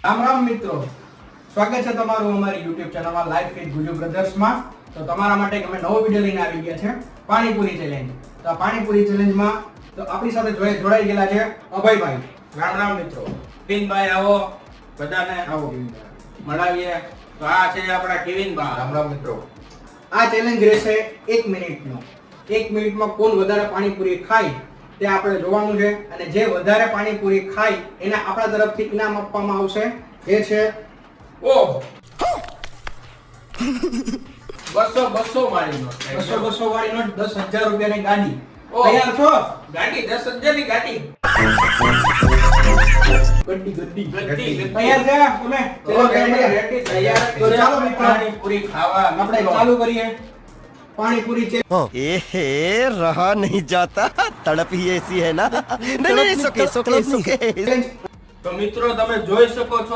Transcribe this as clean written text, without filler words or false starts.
રામ રામ મિત્રો, સ્વાગત છે તમારું અમારી YouTube ચેનલમાં લાઈવ ફીડ ગુજુ બ્રધર્સમાં. તો તમારા માટે અમે નવો વિડિયો લઈને આવી ગયા છે પાણીપુરી ચેલેન્જ. તો આ પાણીપુરી ચેલેન્જમાં તો આપણી સાથે જોડાઈ ગયેલા છે અભયભાઈ. રામ રામ મિત્રો. કિવિનભાઈ આવો, બધાને આવો મળાવીએ. તો આ છે આપણા કિવિનભાઈ. રામ રામ મિત્રો. આ ચેલેન્જ રહેશે 1 મિનિટનો. 1 મિનિટમાં કોણ વધારે પાણીપુરી ખાય તે આપણે જોવાનું છે, અને જે વધારે પાણીપુરી ખાય એને આપણા તરફથી ઇનામ આપવામાં આવશે, જે છે ઓહ 200 વાળી નોટ. 200 વાળી નોટ, 10,000 રૂપિયાની ગાડી. ઓહ. તૈયાર છો? ગાડી 10,000 ની ગાડી. ગड्डी ગદ્દી. તૈયાર છે તમે? રેડી તૈયાર. તો ચાલો મિત્રો, પાણીપુરી ખાવા આપણે ચાલુ કરીએ પાણીપુરી છે. एहे रहा नहीं जाता तड़प ही ऐसी है ना नहीं नहीं सुके सुके सुके તો મિત્રો તમે જોઈ શકો છો